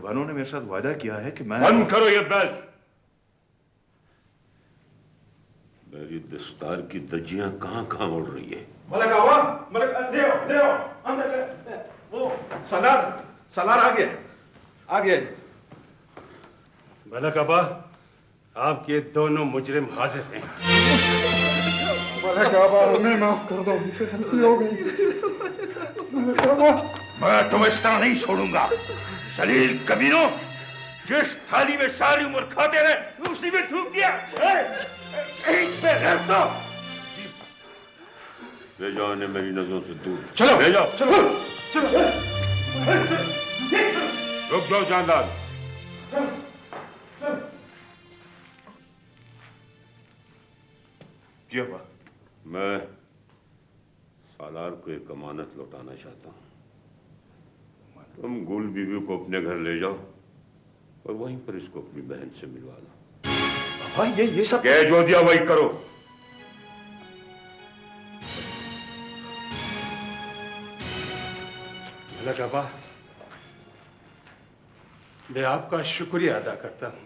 बानो ने मेरे साथ वादा किया है कि मैं... बंद करो ये बहस। मेरी दस्तार की दजियां कहां कहां उड़ रही है। मलक आवा, मलक ले आओ अंदर ले। वो सालार आ गया। मलक आबा, आपके दोनों मुजरिम हाजिर हैं। मलक आबा, हमें माफ कर दो, हमसे गलती हो गई। मलक आबा, मैं तुम्हें इस तरह नहीं छोड़ूंगा। जलील कमीनों, जिस थाली में सारी उम्र खाते रहे उसी में थूक दिया। ले जाओ इन्हें मेरी नजरों से दूर। चलो ले जाओ। चलो। रुक जाओ जानदार। क्या हुआ? मैं सालार को एक अमानत लौटाना चाहता हूँ। तुम गुल बीवी को अपने घर ले जाओ और वहीं पर इसको अपनी बहन से मिलवा दो। भाई ये सब क्या जो दिया वही करो। मलक आबा, मैं आपका शुक्रिया अदा करता हूँ।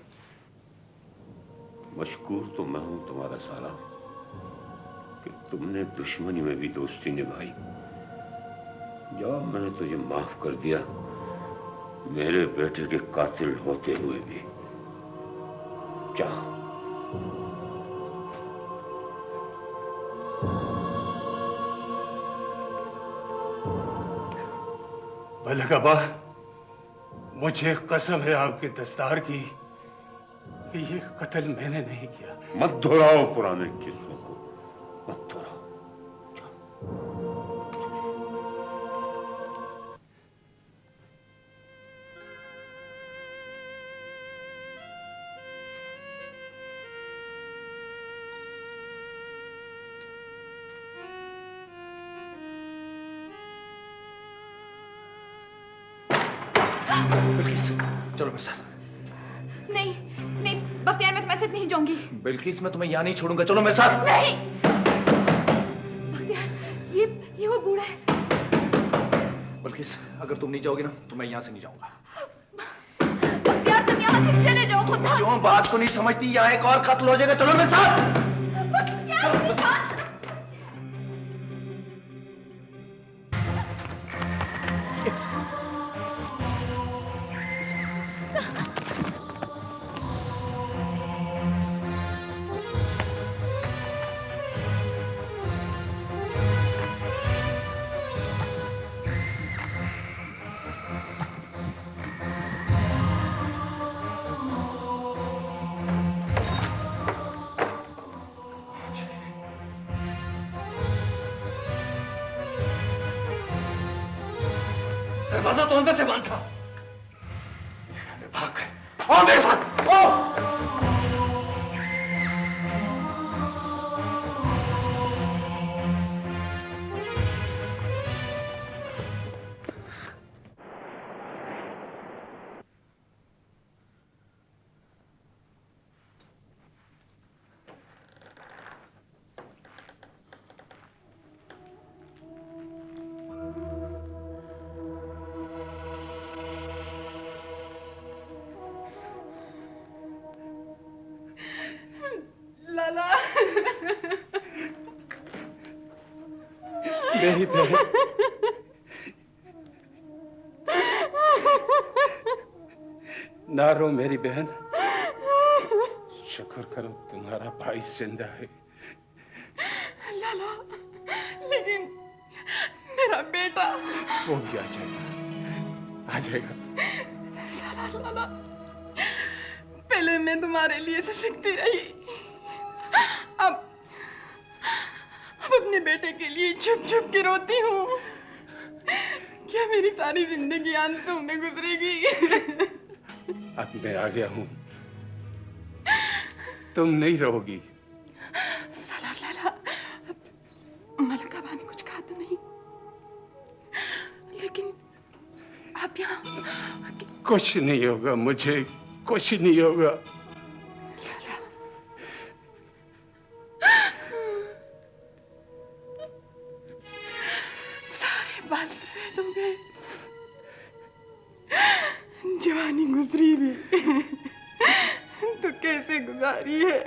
मशकूर तो मैं हूं तुम्हारा साला कि तुमने दुश्मनी में भी दोस्ती निभाई। जब मैंने तुझे माफ कर दिया, मेरे बेटे के कातिल होते हुए भी। जा। मलक आबा, मुझे कसम है आपके दस्तार की कि ये कत्ल मैंने नहीं किया। मत दोहराओ पुराने किस्सों को, मत दोहराओ। बिल्किस, चलो मेरे साथ। नहीं नहीं बख्तियार, मैं तुम्हारे साथ नहीं जाऊंगी। बिल्किस, मैं तुम्हें यहाँ नहीं छोड़ूंगा, चलो मेरे साथ। नहीं बख्तियार, ये वो बूढ़ा है। बिल्किस, अगर तुम नहीं जाओगी ना तो मैं यहाँ से नहीं जाऊंगा। बख्तियार, तुम यहाँ से चले जाओ। खुदा, क्यों बात को नहीं समझती? यहाँ एक और कत्ल हो जाएगा, चलो मेरे साथ। बख्तियार, मेरी बात सुनो। दरवाजा तो अंदर से बंद था। भाग गए। आओ मेरे साथ, आओ। लाला, मेरी बहन, ना रो मेरी बहन। शुक्र करो तुम्हारा भाई जिंदा है। लाला, लेकिन मेरा बेटा। वो भी आ जाएगा, आ जाएगा। साला लाला, पहले मैं तुम्हारे लिए सिसकती रही, अब अपने बेटे के लिए छुप छुप के रोती हूँ। क्या मेरी सारी जिंदगी आंसू में गुजरेगी? अब मैं आ गया हूँ, तुम नहीं रहोगी। साला लाला, मलका बानी कुछ कहा तो नहीं, लेकिन आप यहाँ कुछ नहीं होगा, मुझे कुछ नहीं होगा। सारे बाल सफेद हो गए, जवानी गुजरी भी तो कैसे गुजारी है।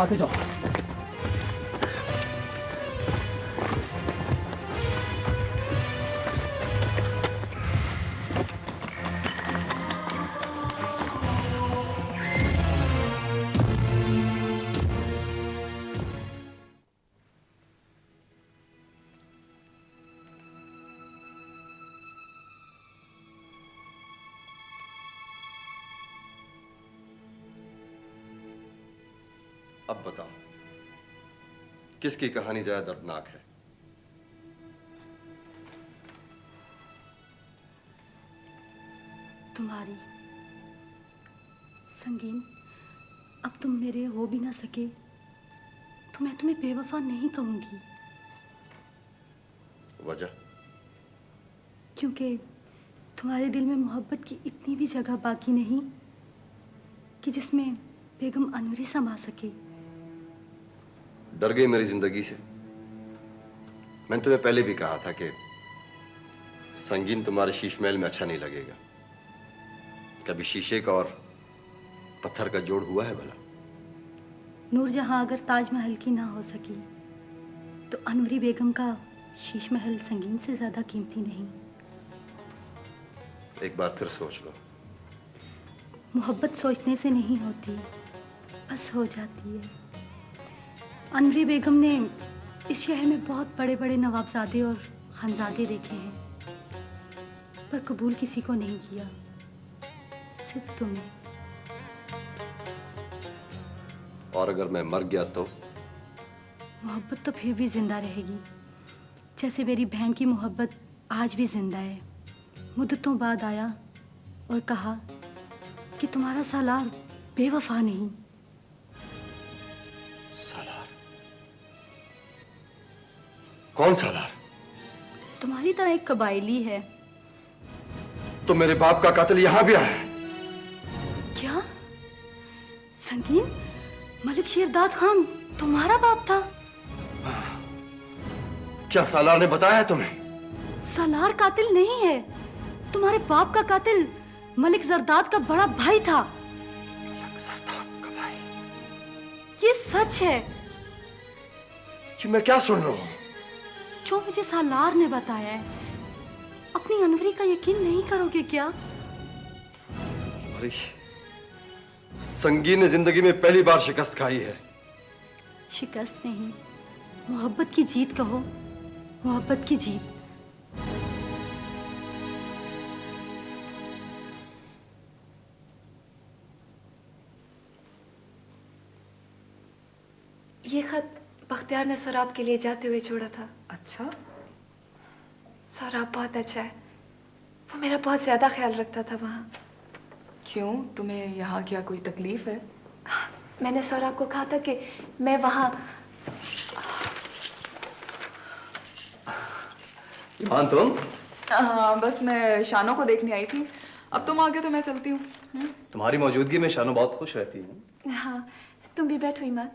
आते जाओ। अब बताओ, किसकी कहानी ज्यादा दर्दनाक है? तुम्हारी। संगीन, अब तुम मेरे हो भी ना सके तो मैं तुम्हें बेवफा नहीं कहूंगी। वजह? क्योंकि तुम्हारे दिल में मोहब्बत की इतनी भी जगह बाकी नहीं कि जिसमें बेगम अनवरी समा सके। डर गई मेरी जिंदगी से? मैंने तुम्हें पहले भी कहा था कि संगीन तुम्हारे शीश महल में अच्छा नहीं लगेगा। कभी शीशे का और पत्थर का जोड़ हुआ है भला? नूरजहां अगर ताजमहल की ना हो सकी तो अनवरी बेगम का शीश महल संगीन से ज्यादा कीमती नहीं। एक बार फिर सोच लो। मोहब्बत सोचने से नहीं होती, बस हो जाती है। अनवरी बेगम ने इस शहर में बहुत बड़े बड़े नवाबजादे और खानजादे देखे हैं, पर कबूल किसी को नहीं किया, सिर्फ तुम्हें। और अगर मैं मर गया तो? मोहब्बत तो फिर भी जिंदा रहेगी, जैसे मेरी बहन की मोहब्बत आज भी जिंदा है। मुद्दतों बाद आया और कहा कि तुम्हारा सालार बेवफा नहीं। सालार? कौन सालार? तुम्हारी तरह एक कबायली है। तो मेरे बाप का कातिल यहां भी आया है? क्या? संगीन, मलिक शेरदाद खान तुम्हारा बाप था? क्या सालार ने बताया तुम्हें? सालार कातिल नहीं है, तुम्हारे बाप का कातिल मलिक जरदाद का बड़ा भाई था। मलिक जरदाद का भाई? ये सच है। कि मैं क्या सुन रहा हूं? जो मुझे सालार ने बताया है। अपनी अनवरी का यकीन नहीं करोगे क्या? अरे, संगीन ने जिंदगी में पहली बार शिकस्त खाई है। शिकस्त नहीं, मोहब्बत की जीत कहो, मोहब्बत की जीत। ये खत बख्तियार ने सौराब के लिए जाते हुए छोड़ा था। अच्छा? सौराब बहुत अच्छा है, वो मेरा बहुत ज्यादा ख्याल रखता था वहाँ। क्यों, तुम्हें यहाँ क्या कोई तकलीफ है? मैंने सौरभ को कहा था कि मैं वहाँ। ईमान तुम? हाँ, बस मैं शानो को देखने आई थी। अब तुम आ गए तो मैं चलती हूँ। तुम्हारी मौजूदगी में शानो बहुत खुश रहती है। हाँ, तुम भी बैठो ईमान।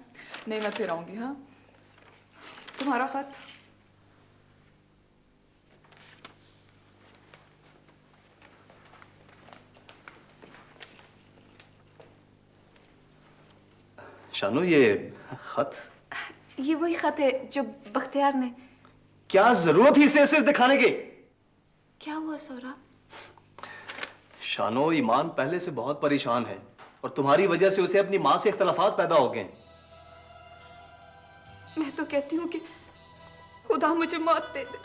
नहीं, मैं फिर आऊंगी। हाँ, तुम्हारा खत। शानो, ये खत? ये वही खत है जो बख्तियार ने। क्या जरूरत थी इसे सिर्फ दिखाने की? क्या हुआ सौरभ? शानो, ईमान पहले से बहुत परेशान है और तुम्हारी वजह से उसे अपनी माँ से इख्तलाफात पैदा हो गए। मैं तो कहती हूँ कि खुदा मुझे मौत दे दे।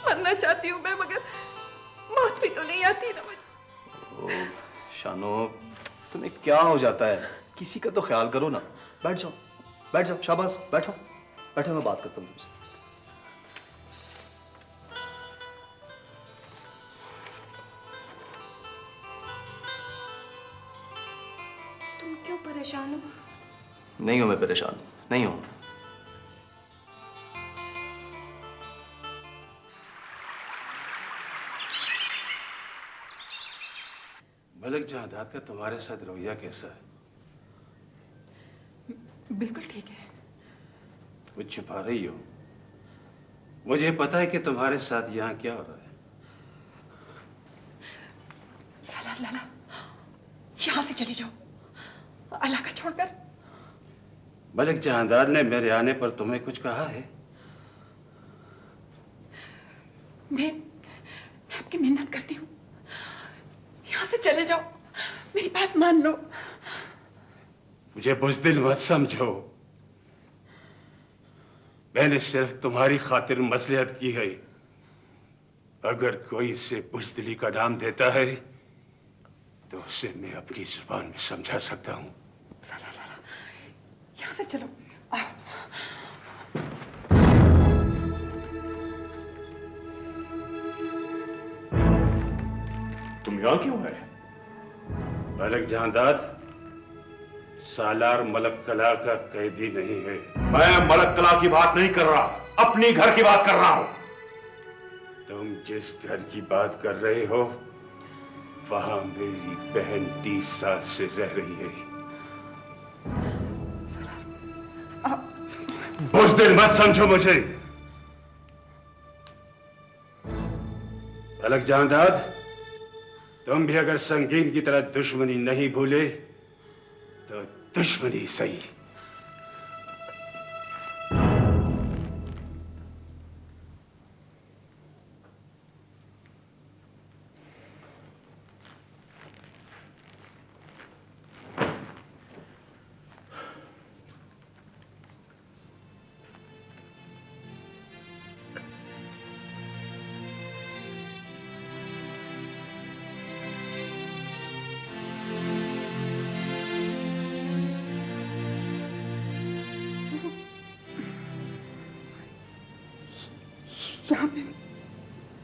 मरना चाहती हूँ मैं, मगर मौत भी तो नहीं आती ना मुझे। ओ, शानो, तुम्हें क्या हो जाता है? किसी का तो ख्याल करो ना। बैठ जाओ, बैठ जाओ, शाबाश, बैठो बैठो, मैं बात करता हूँ तुमसे। तुम क्यों परेशान हो? नहीं हूं मैं परेशान, नहीं हूं। मलिक जहादात का तुम्हारे साथ रवैया कैसा है? बिल्कुल ठीक है। वो छुपा रही हो। मुझे पता है कि तुम्हारे साथ यहाँ क्या हो रहा है। सलार लाला, यहाँ से चले जाओ, अल्लाह का छोड़कर। मलिक जहांदार ने मेरे आने पर तुम्हें कुछ कहा है? मैं आपकी मिन्नत करती हूँ, यहाँ से चले जाओ, मेरी बात मान लो। मुझे बुज़दिल मत समझो। मैंने सिर्फ तुम्हारी खातिर मसलहत की है। अगर कोई इसे बुज़दिली का नाम देता है तो उसे मैं अपनी जुबान में समझा सकता हूँ। सलार लाला, यहाँ से चलो, आओ। तुम यहाँ क्यों है? मलिक जहांदार सालार मलक कला का कैदी नहीं है। मैं मलक कला की बात नहीं कर रहा, अपनी घर की बात कर रहा हूं। तुम जिस घर की बात कर रहे हो वहां मेरी बहन 30 साल से रह रही है। बुज़दिल मत समझो मुझे। मलिक जहांदार, तुम भी अगर संगीन की तरह दुश्मनी नहीं भूले तो दुश्मनी सही। यहाँ पे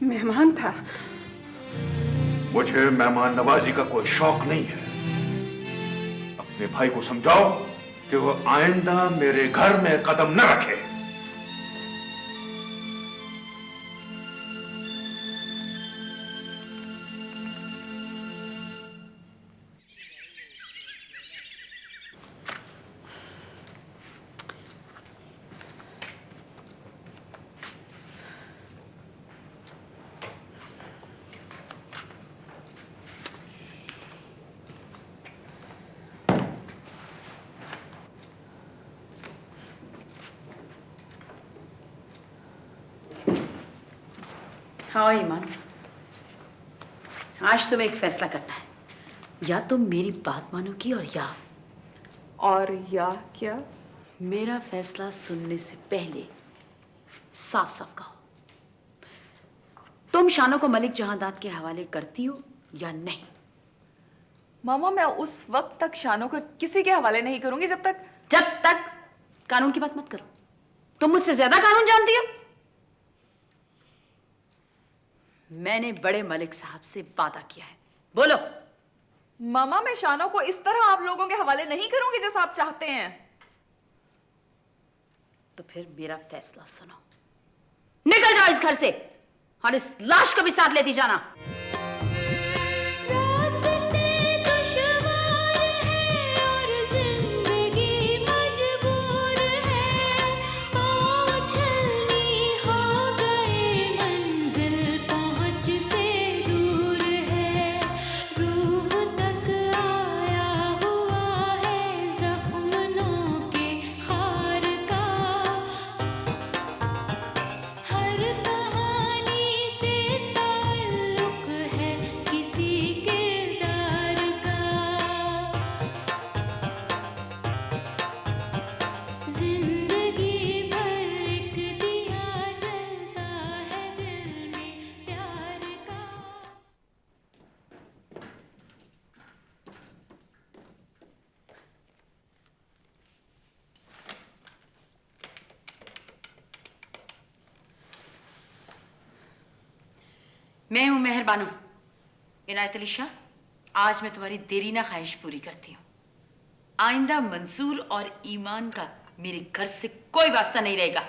मेहमान था। मुझे मेहमान नवाजी का कोई शौक नहीं है। अपने भाई को समझाओ कि वो आइंदा मेरे घर में कदम न रखे। हाँ ईमान, आज तुम्हें एक फैसला करना है। या तुम मेरी बात मानोगी और या क्या? मेरा फैसला सुनने से पहले साफ साफ कहो, तुम शानो को मलिक जहांदात के हवाले करती हो या नहीं? मामा, मैं उस वक्त तक शानो को किसी के हवाले नहीं करूंगी जब तक कानून की बात मत करो। तुम मुझसे ज्यादा कानून जानती हो। मैंने बड़े मलिक साहब से वादा किया है। बोलो, मामा, मैं शानो को इस तरह आप लोगों के हवाले नहीं करूंगी जैसा आप चाहते हैं। तो फिर मेरा फैसला सुनो, निकल जाओ इस घर से और इस लाश को भी साथ लेती जाना। मैं हूं मेहरबानू इनायत अली शाह। आज मैं तुम्हारी देरीना ख्वाहिश पूरी करती हूँ। आइंदा मंसूर और ईमान का मेरे घर से कोई वास्ता नहीं रहेगा।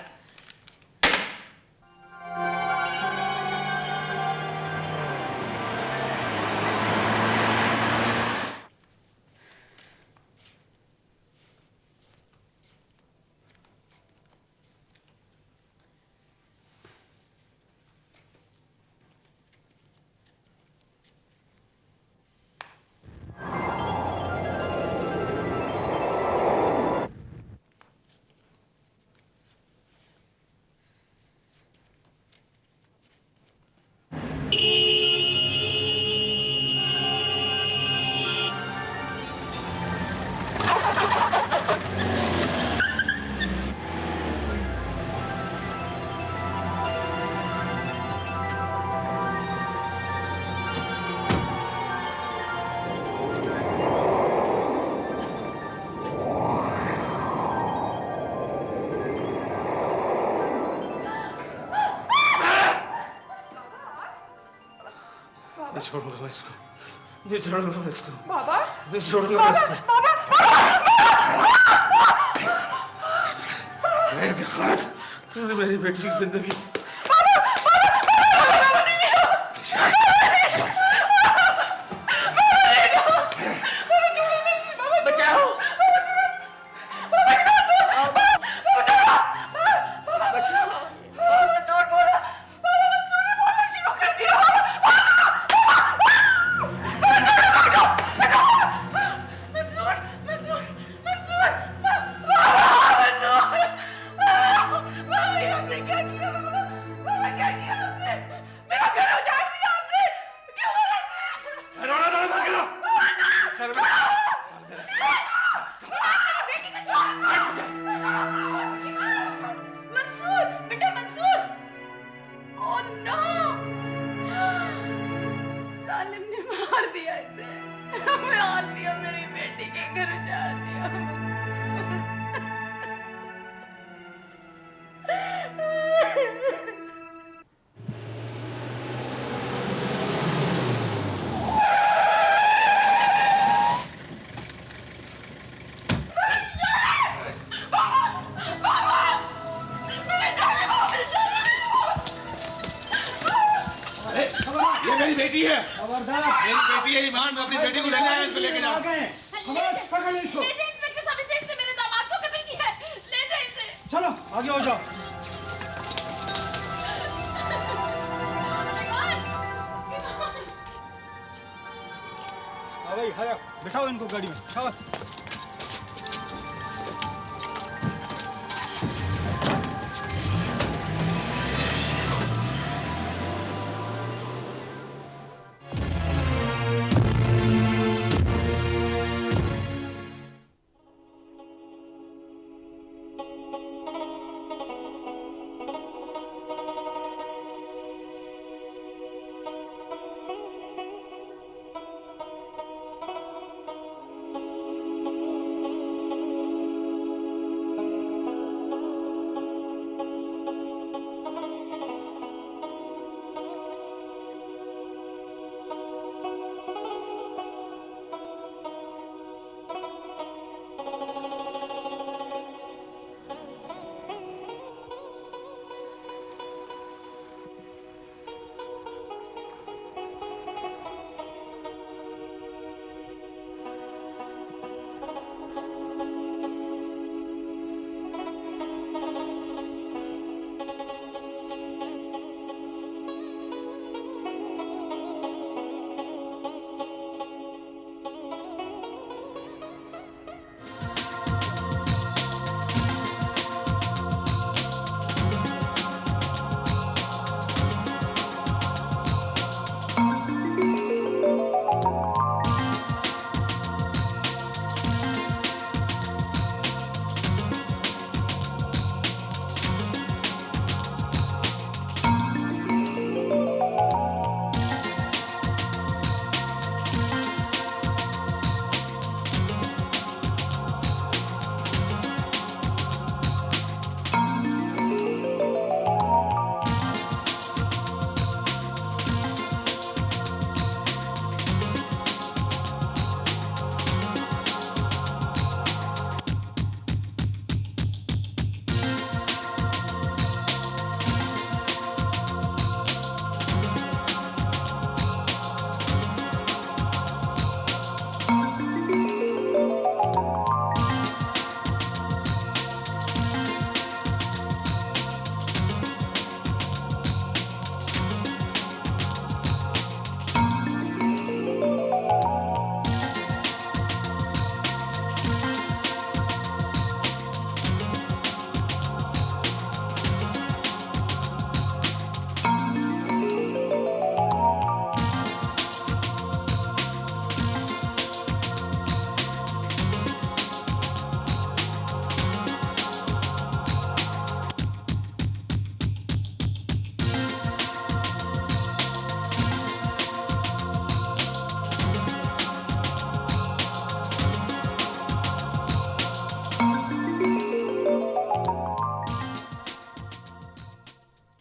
नहीं छोड़ूंगा मैं इसको, नहीं छोड़ूंगा मैं इसको, बाबा, नहीं छोड़ूंगा मैं इसको। बाबा, तूने मेरी बेटी की जिंदगी बेटी है, मेरी बेटी है ईमान। मैं अपनी बेटी को लेने आया, इसको लेके जाओ। पकड़ लो इसको। ले जाइए इंस्पेक्टर साहब, इसने मेरे दामाद को कत्ल किया है। ले जाइए इसे। चलो आगे हो जाओ। हाँ भाई, हाँ बिठाओ इनको गाड़ी में। शाबाश।